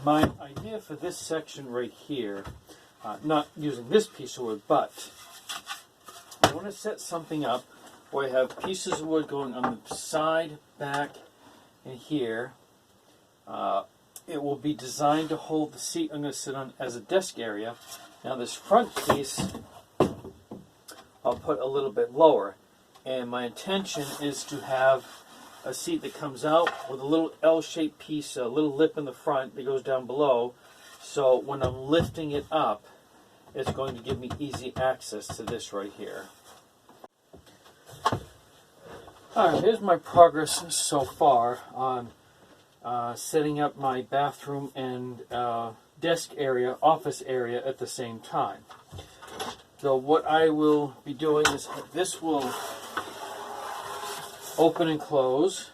my idea for this section right here, not using this piece of wood, but I want to set something up where I have pieces of wood going on the side, back, and here. It will be designed to hold the seat I'm going to sit on as a desk area. Now this front piece I'll put a little bit lower, and my intention is to have a seat that comes out with a little L-shaped piece, a little lip in the front that goes down below, so when I'm lifting it up, it's going to give me easy access to this right here. Alright, here's my progress so far on setting up my bathroom and desk area, office area at the same time. So what I will be doing is this will open and close.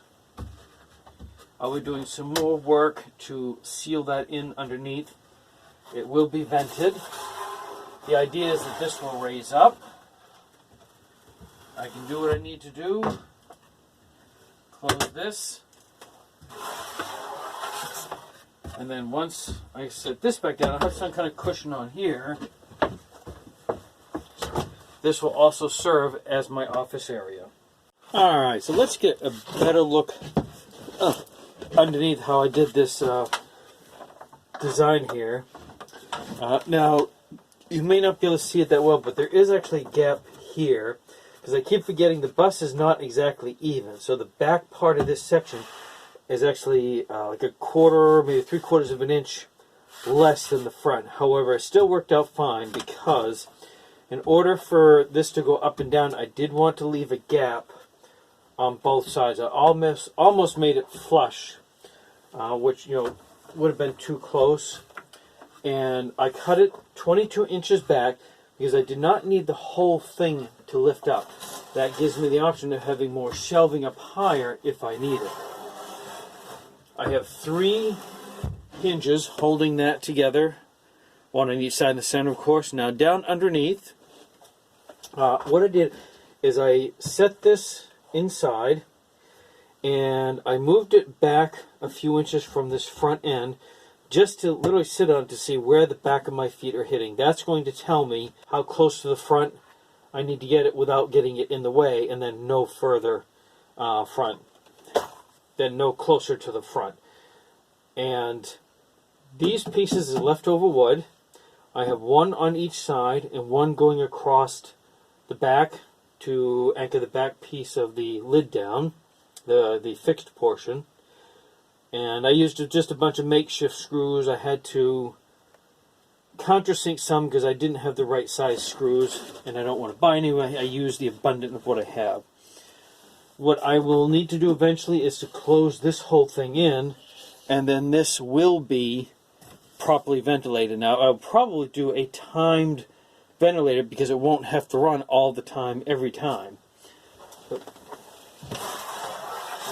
I'll be doing some more work to seal that in underneath. It will be vented. The idea is that this will raise up. I can do what I need to do. Close this. And then once I set this back down, I'll have some kind of cushion on here. This will also serve as my office area. Alright, so let's get a better look underneath how I did this design here. Now, you may not be able to see it that well, but there is actually a gap here, because I keep forgetting the bus is not exactly even. So the back part of this section is actually like a quarter, maybe 3/4 of an inch less than the front. However, it still worked out fine, because in order for this to go up and down, I did want to leave a gap on both sides. I almost made it flush, which, you know, would have been too close. And I cut it 22 inches back because I did not need the whole thing to lift up. That gives me the option of having more shelving up higher if I need it. I have 3 hinges holding that together, one on each side in the center, of course. Now down underneath, what I did is I set this inside and I moved it back a few inches from this front end just to literally sit on to see where the back of my feet are hitting. That's going to tell me how close to the front I need to get it without getting it in the way, and then no further front, then no closer to the front. And these pieces is leftover wood. I have one on each side and one going across the back to anchor the back piece of the lid down, the fixed portion. And I used just a bunch of makeshift screws. I had to countersink some because I didn't have the right size screws, and I don't want to buy any. I use the abundant of what I have. What I will need to do eventually is to close this whole thing in, and then this will be properly ventilated. Now, I'll probably do a timed ventilator because it won't have to run all the time, every time.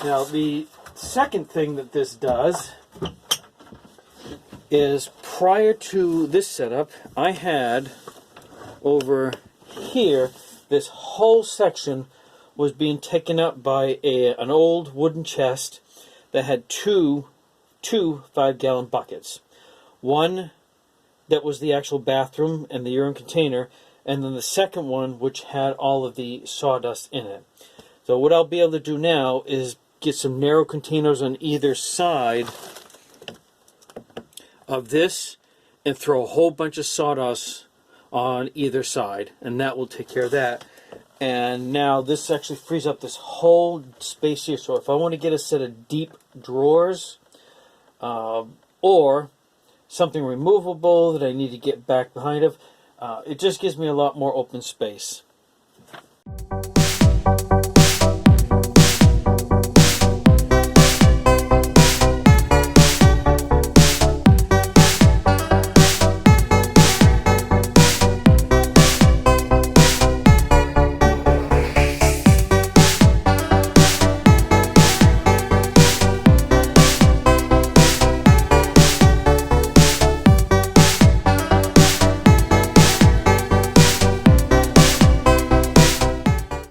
Now, the second thing that this does is, prior to this setup, I had over here, this whole section was being taken up by an old wooden chest that had two 5-gallon buckets. One that was the actual bathroom and the urine container, and then the second one which had all of the sawdust in it. So what I'll be able to do now is get some narrow containers on either side of this and throw a whole bunch of sawdust on either side, and that will take care of that. And now this actually frees up this whole space here, so if I want to get a set of deep drawers or something removable that I need to get back behind of, it just gives me a lot more open space.